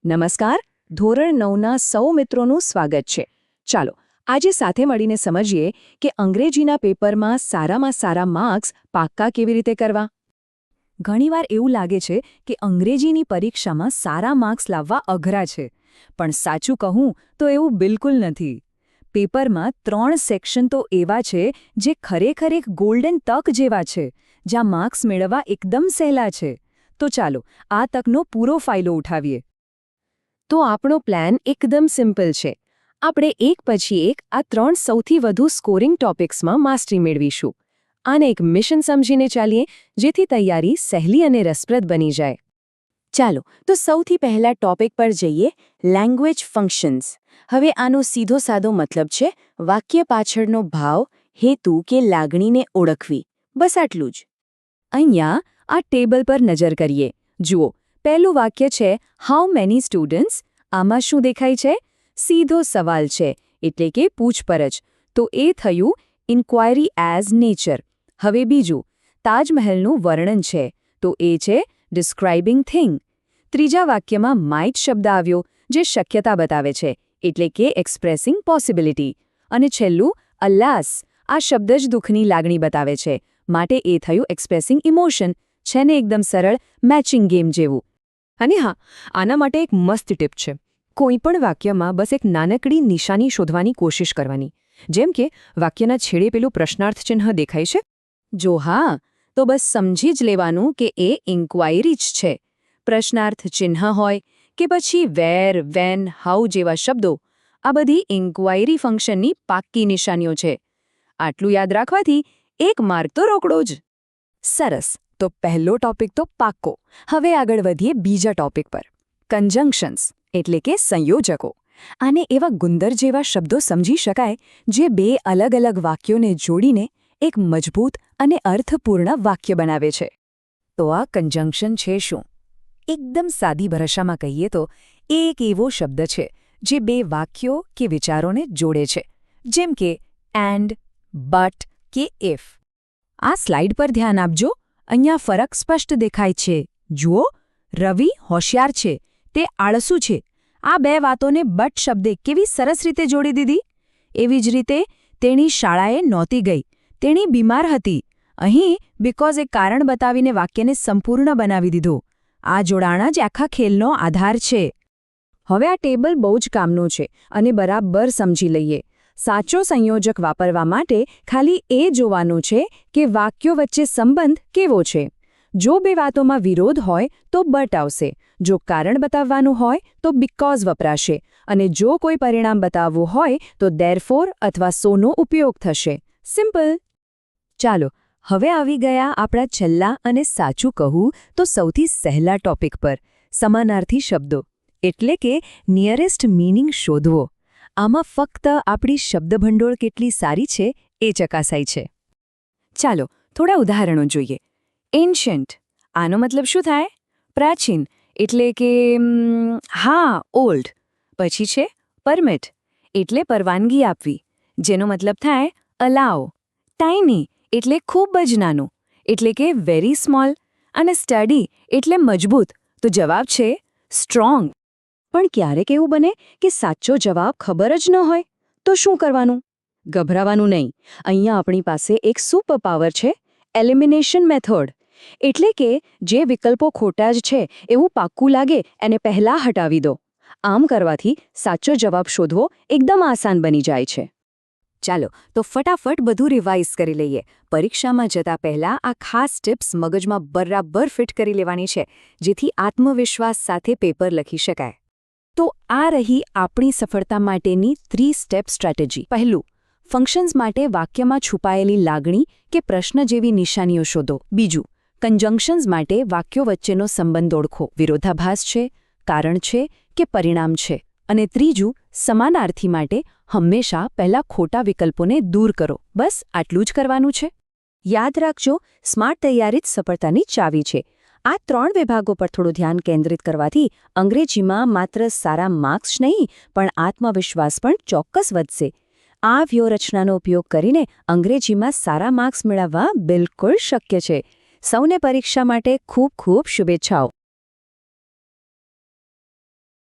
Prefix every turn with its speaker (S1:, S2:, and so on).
S1: નમસ્કાર, ધોરણ 9ના સૌ મિત્રોનું સ્વાગત છે. ચાલો આજે સાથે મળીને સમજીએ કે અંગ્રેજીના પેપરમાં સારામાં સારા માર્ક્સ પાક્કા કેવી રીતે કરવા. ઘણીવાર એવું લાગે છે કે અંગ્રેજીની પરીક્ષામાં સારા માર્ક્સ લાવવા અઘરા છે, પણ સાચું કહું તો એવું બિલકુલ નથી. પેપરમાં 3 સેક્શન તો એવા છે જે ખરેખર એક ગોલ્ડન તક જેવા છે, જ્યાં માર્ક્સ મેળવવા એકદમ સહેલા છે. તો ચાલો આ તકનો પૂરો ફાયદો ઉઠાવીએ. તો આપણો પ્લાન એકદમ સિમ્પલ છે. આપણે એક પછી એક આ 3 સૌથી વધુ સ્કોરિંગ ટોપિક્સમાં માસ્ટરી મેળવીશું. આને એક મિશન સમજીને ચાલીએ, જેથી તૈયારી સહેલી અને રસપ્રદ બની જાય. ચાલો તો સૌથી પહેલા ટોપિક પર જઈએ, લેંગ્વેજ ફંક્શન્સ. હવે આનો સીધો સાદો મતલબ છે વાક્ય પાછળનો ભાવ, હેતુ કે લાગણીને ઓળખવી. બસ આટલું જ. અહીંયા આ ટેબલ પર નજર કરીએ. જુઓ, પહેલું વાક્ય છે હાઉ મેની સ્ટુડન્ટ્સ. આમાં શું દેખાય છે? સીધો સવાલ છે, એટલે કે પૂછપરછ. તો એ થયું ઇન્ક્વાયરી એઝ નેચર. હવે બીજું, તાજમહેલનું વર્ણન છે, તો એ છે ડિસ્ક્રાઇબિંગ થિંગ. ત્રીજા વાક્યમાં માઇટ શબ્દ આવ્યો, જે શક્યતા બતાવે છે, એટલે કે એક્સપ્રેસિંગ પોસિબિલિટી. અને છેલ્લું અલ્લાસ. આ શબ્દ જ દુઃખની લાગણી બતાવે છે, માટે એ થયું એક્સપ્રેસિંગ ઇમોશન. છે ને એકદમ સરળ, મેચિંગ ગેમ જેવું. અને હા, આના માટે એક મસ્ત ટીપ છે. કોઈપણ વાક્યમાં બસ એક નાનકડી નિશાની શોધવાની કોશિશ કરવાની. જેમ કે વાક્યના છેડે પેલું પ્રશ્નાર્થ ચિહ્ન દેખાય છે. જો હા, તો બસ સમજી જ લેવાનું કે એ ઇન્ક્વાયરી જ છે. પ્રશ્નાર્થ ચિહ્ન હોય કે પછી વેર, વેન, હાઉ જેવા શબ્દો, આ બધી ઇન્ક્વાયરી ફંક્શનની પાક્કી નિશાનીઓ છે. આટલું યાદ રાખવાથી 1 માર્ક તો રોકડો જ. સરસ. તો પહેલો ટોપિક તો પાક્કો. હવે આગળ વધીએ બીજા ટોપિક પર, કન્જંક્શન્સ એટલે કે સંયોજકો. આને એવા ગુંદર જેવા શબ્દો સમજી શકાય જે 2 અલગ અલગ વાક્યોને જોડીને એક મજબૂત અને અર્થપૂર્ણ વાક્ય બનાવે છે. તો આ કન્જંક્શન છે શું? એકદમ સાદી ભાષામાં કહીએ તો એ એક એવો શબ્દ છે જે 2 વાક્યો કે વિચારોને જોડે છે, જેમ કે એન્ડ, બટ કે ઇફ. આ સ્લાઇડ પર ધ્યાન આપજો. અહીંયા ફરક સ્પષ્ટ દેખાય છે. જુઓ, રવિ હોશિયાર છે, તે આળસુ છે. આ 2 વાતોને બટ શબ્દે કેવી સરસ રીતે જોડી દીધી. એવી જ રીતે તેણી શાળાએ નહોતી ગઈ, તેણી બીમાર હતી. અહીં બીકોઝ એક કારણ બતાવીને વાક્યને સંપૂર્ણ બનાવી દીધું. આ જોડાણ જ આખા ખેલનો આધાર છે. હવે આ ટેબલ બહુ જ કામનું છે અને બરાબર સમજી લઈએ. સાચો સંયોજક વાપરવા માટે ખાલી એ જોવાનું છે કે વાક્યો વચ્ચે સંબંધ કેવો છે. જો 2 વાતોમાં વિરોધ હોય તો બટ આવશે, જો કારણ બતાવવાનું હોય તો બીકોઝ વપરાશે, અને જો કોઈ પરિણામ બતાવવું હોય તો ધેરફોર અથવા સોનો ઉપયોગ થશે. સિમ્પલ. ચાલો હવે આવી ગયા આપણા છેલ્લા અને સાચું કહું તો સૌથી સહેલા ટોપિક પર, સમાનાર્થી શબ્દો એટલે કે નિયરેસ્ટ મીનિંગ શોધવો. આમાં ફક્ત આપણી શબ્દભંડોળ કેટલી સારી છે એ ચકાસાય છે. ચાલો થોડા ઉદાહરણો જોઈએ. એન્શન્ટ, આનો મતલબ શું થાય? પ્રાચીન, એટલે કે ઓલ્ડ. પછી છે પરમિટ, એટલે પરવાનગી આપવી, જેનો મતલબ થાય અલાવ. ટાઇની, એટલે ખૂબ જ નાનું, એટલે કે વેરી સ્મોલ. અને સ્ટડી, એટલે મજબૂત, તો જવાબ છે સ્ટ્રોંગ. પણ ક્યારેક એવું બને કે સાચો જવાબ ખબર જ ન હોય, તો શું કરવાનું? ગભરાવાનું નહીં. અહીંયા આપણી પાસે એક સુપર પાવર છે, એલિમિનેશન મેથડ. એટલે કે જે વિકલ્પો ખોટા જ છે એવું પાક્કું લાગે એને પહેલાં હટાવી દો. આમ કરવાથી સાચો જવાબ શોધવો એકદમ આસાન બની જાય છે. ચાલો તો ફટાફટ બધું રિવાઇઝ કરી લઈએ. પરીક્ષામાં જતા પહેલાં આ ખાસ ટિપ્સ મગજમાં બરાબર ફિટ કરી લેવાની છે, જેથી આત્મવિશ્વાસ સાથે પેપર લખી શકાય. તો આ રહી આપણી સફળતા માટેની 3 સ્ટેપ સ્ટ્રેટેજી. પહેલું, ફંક્શન્સ માટે વાક્યમાં છુપાયેલી લાગણી કે પ્રશ્ન જેવી નિશાનીઓ શોધો. બીજું, કન્જંક્શન્સ માટે વાક્યો વચ્ચેનો સંબંધ ઓળખો, વિરોધાભાસ છે, કારણ છે કે પરિણામ છે. અને ત્રીજું, સમાનાર્થી માટે હંમેશા પહેલા ખોટા વિકલ્પોને દૂર કરો. બસ આટલું જ કરવાનું છે. યાદ રાખજો, સ્માર્ટ તૈયારી જ સફળતાની ચાવી છે. આ 3 વિભાગો પર થોડું ધ્યાન કેન્દ્રિત કરવાથી અંગ્રેજીમાં માત્ર સારા માર્ક્સ નહીં પણ આત્મવિશ્વાસ પણ ચોક્કસ વધશે. આ વ્યૂહરચનાનો ઉપયોગ કરીને અંગ્રેજીમાં સારા માર્ક્સ મેળવવા બિલકુલ શક્ય છે. સૌને પરીક્ષા માટે ખૂબ ખૂબ શુભેચ્છાઓ.